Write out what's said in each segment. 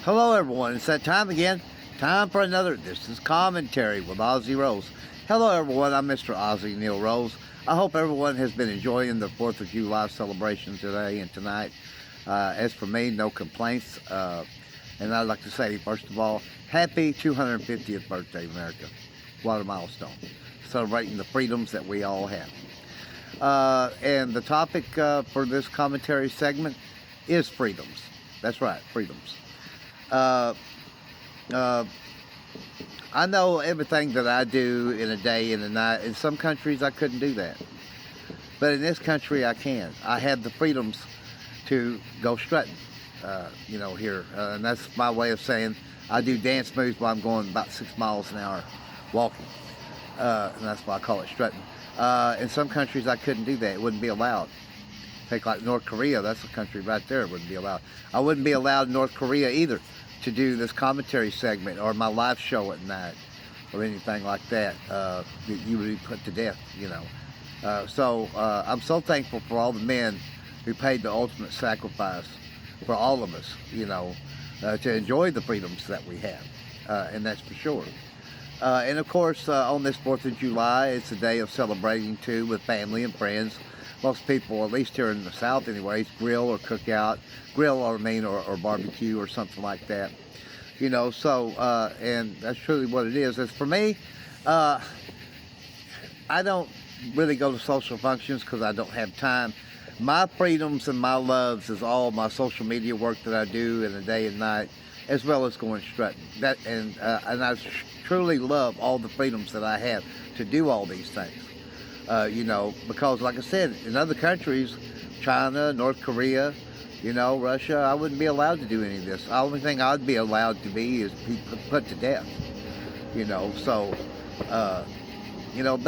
Hello everyone, it's that time again. Time for another This is Commentary with Ozzy Rose. Hello everyone, I'm Mr. Ozzy Neil Rose. I hope everyone has been enjoying the 4th of July celebration today and tonight. As for me, no complaints. And I'd like to say, first of all, happy 250th birthday, America. What a milestone. Celebrating the freedoms that we all have. And the topic for this commentary segment is freedoms. That's right, freedoms. I know everything that I do in a day and a night. In some countries, I couldn't do that. But in this country, I can. I have the freedoms to go strutting, here. And that's my way of saying I do dance moves while I'm going about 6 miles an hour walking. And that's why I call it strutting. In some countries, I couldn't do that. It wouldn't be allowed. Take like North Korea, that's a country right there. It wouldn't be allowed. I wouldn't be allowed in North Korea either to do this commentary segment or my live show at night or anything like that. You would be put to death, So I'm so thankful for all the men who paid the ultimate sacrifice for all of us, to enjoy the freedoms that we have, and that's for sure. And of course, on this 4th of July, it's a day of celebrating too with family and friends. Most people, at least here in the South anyways, grill or cook out, or barbecue or something like that. And that's truly what it is. As for me, I don't really go to social functions because I don't have time. My freedoms and my loves is all my social media work that I do in the day and night, as well as going strutting. And I truly love all the freedoms that I have to do all these things. Because like I said, in other countries, China, North Korea, Russia, I wouldn't be allowed to do any of this. The only thing I'd be allowed to be is be put to death, but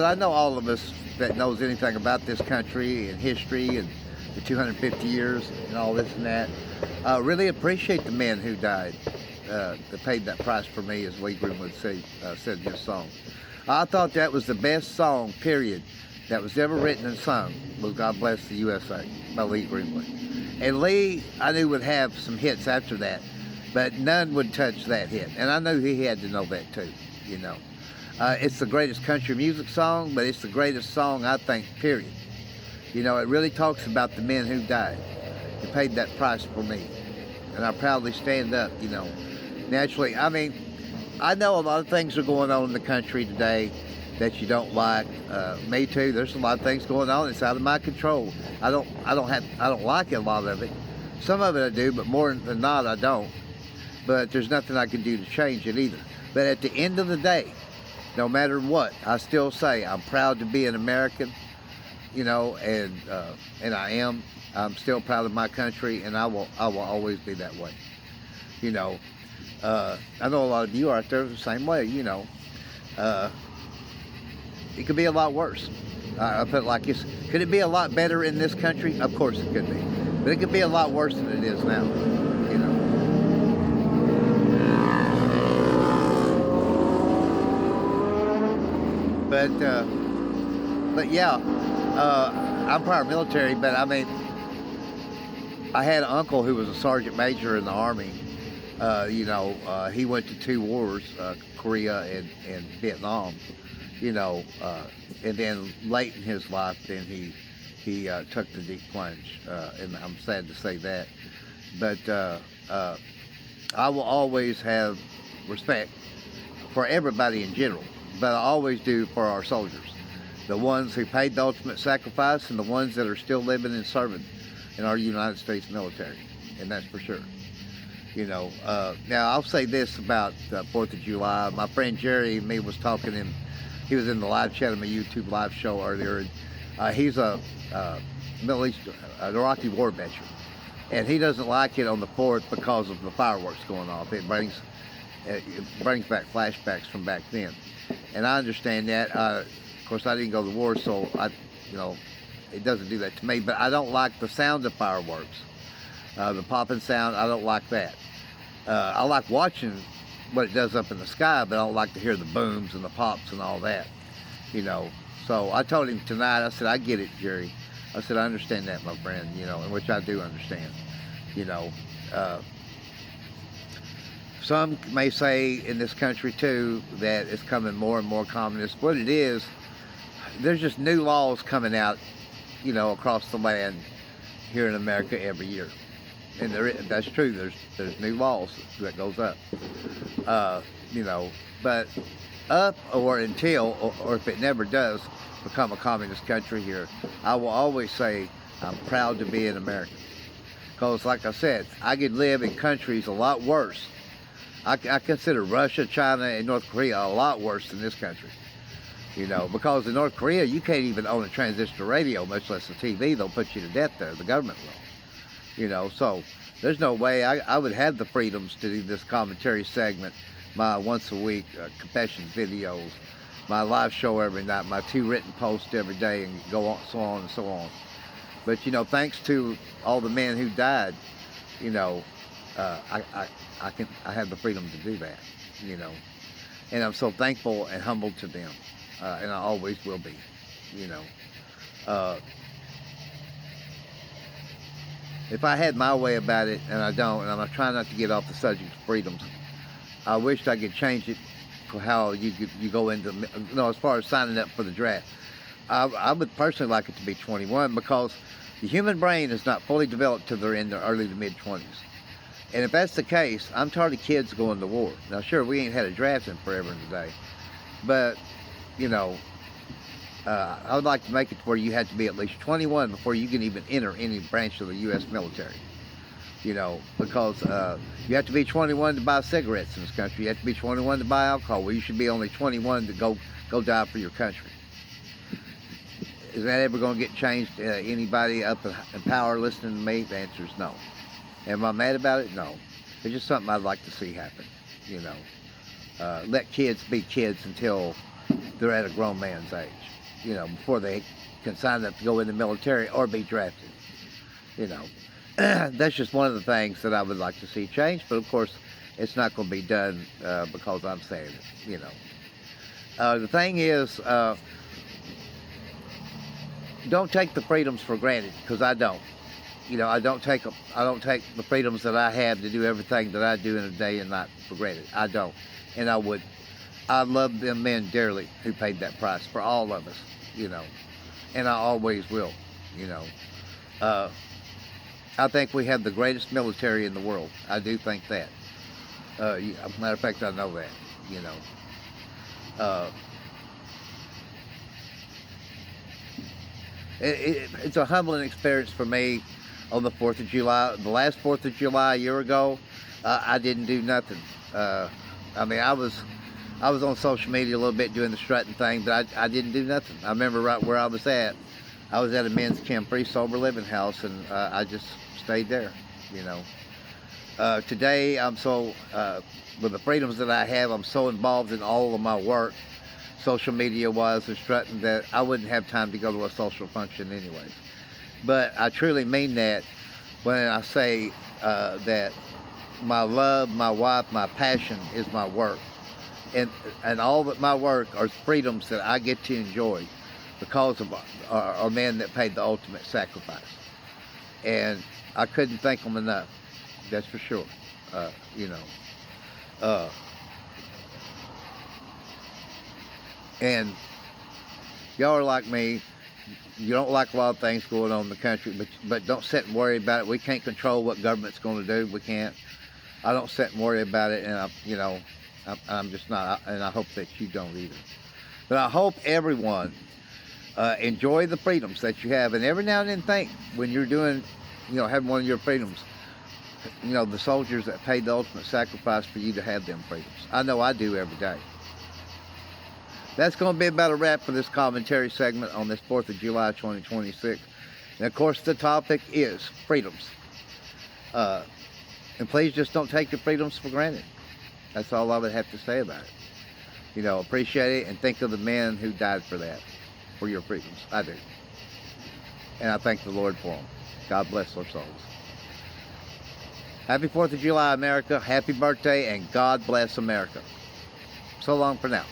I know all of us that knows anything about this country and history and the 250 years and all this and that, really appreciate the men who died, that paid that price for me, as Lee Greenwood said in his song. I thought that was the best song, period, that was ever written and sung, was God Bless the USA by Lee Greenwood. And Lee, I knew, would have some hits after that, but none would touch that hit. And I knew he had to know that too, It's the greatest country music song, but it's the greatest song, I think, period. It really talks about the men who died and paid that price for me. And I proudly stand up, Naturally, I know a lot of things are going on in the country today that you don't like. Me too. There's a lot of things going on. It's out of my control. I don't like a lot of it. Some of it I do, but more than not, I don't. But there's nothing I can do to change it either. But at the end of the day, no matter what, I still say I'm proud to be an American, and I am. I'm still proud of my country, and I will always be that way. I know a lot of you out there the same way. It could be a lot worse. I put it like this: could it be a lot better in this country? Of course it could be, but it could be a lot worse than it is now. But yeah, I'm prior military, but I had an uncle who was a sergeant major in the Army. He went to 2 wars, Korea and Vietnam, and then late in his life, then he took the deep plunge, and I'm sad to say that. But I will always have respect for everybody in general, but I always do for our soldiers, the ones who paid the ultimate sacrifice and the ones that are still living and serving in our United States military, and that's for sure. Now I'll say this about the 4th of July. My friend Jerry and me was talking, and he was in the live chat of my YouTube live show earlier. And, he's a Middle East, Iraqi war veteran, and he doesn't like it on the 4th because of the fireworks going off. It brings back flashbacks from back then, and I understand that. Of course, I didn't go to war, so it doesn't do that to me. But I don't like the sound of fireworks. The popping sound, I don't like that. I like watching what it does up in the sky, but I don't like to hear the booms and the pops and all that, So I told him tonight, I said, I get it, Jerry. I said, I understand that, my friend, and which I do understand, Some may say in this country too that it's coming more and more communist. What it is, there's just new laws coming out, across the land here in America every year, and that's true. There's new laws that goes up, but up or until, or if it never does become a communist country here, I will always say I'm proud to be an American. Because, like I said, I could live in countries a lot worse. I consider Russia, China, and North Korea a lot worse than this country. Because in North Korea, you can't even own a transistor radio, much less a TV. They'll put you to death there. The government will. So there's no way I would have the freedoms to do this commentary segment, my once-a-week confessions videos, my live show every night, my 2 written posts every day, and go on, so on and so on. But, thanks to all the men who died, I have the freedom to do that, and I'm so thankful and humbled to them, and I always will be, If I had my way about it, and I don't, and I'm trying not to get off the subject of freedoms, I wish I could change it for how you go into, as far as signing up for the draft. I would personally like it to be 21, because the human brain is not fully developed till they're in their early to mid-20s. And if that's the case, I'm tired of kids going to war. Now, sure, we ain't had a draft in forever and a day, but, I would like to make it to where you had to be at least 21 before you can even enter any branch of the U.S. military. Because you have to be 21 to buy cigarettes in this country. You have to be 21 to buy alcohol. Well, you should be only 21 to go die for your country. Is that ever going to get changed? Anybody up in power listening to me? The answer is no. Am I mad about it? No. It's just something I'd like to see happen. Let kids be kids until they're at a grown man's age. Before they can sign up to go in the military or be drafted. That's just one of the things that I would like to see change. But of course, it's not going to be done because I'm saying it. The thing is, don't take the freedoms for granted, because I don't. I don't take the freedoms that I have to do everything that I do in a day and night for granted. I don't, and I would. I love them men dearly who paid that price for all of us, and I always will, I think we have the greatest military in the world. I do think that. Matter of fact, I know that, It's a humbling experience for me on the 4th of July. The last 4th of July a year ago, I didn't do nothing. I was on social media a little bit doing the strutting thing, but I didn't do nothing. I remember right where I was at. I was at a men's Free sober living house, and I just stayed there, Today, I'm so, with the freedoms that I have, I'm so involved in all of my work, social media-wise and strutting, that I wouldn't have time to go to a social function anyways. But I truly mean that when I say that my love, my wife, my passion is my work. And all that my work are freedoms that I get to enjoy because of our men that paid the ultimate sacrifice. And I couldn't thank them enough, that's for sure. And y'all are like me. You don't like a lot of things going on in the country, but don't sit and worry about it. We can't control what government's going to do. We can't. I don't sit and worry about it, and I'm just not, and I hope that you don't either. But I hope everyone enjoy the freedoms that you have, and every now and then think when you're doing, having one of your freedoms, the soldiers that paid the ultimate sacrifice for you to have them freedoms. I know I do every day. That's going to be about a wrap for this commentary segment on this 4th of July 2026. And of course, the topic is freedoms. And please just don't take your freedoms for granted. That's all I would have to say about it. Appreciate it and think of the men who died for that, for your freedoms. I do. And I thank the Lord for them. God bless their souls. Happy 4th of July, America. Happy birthday, and God bless America. So long for now.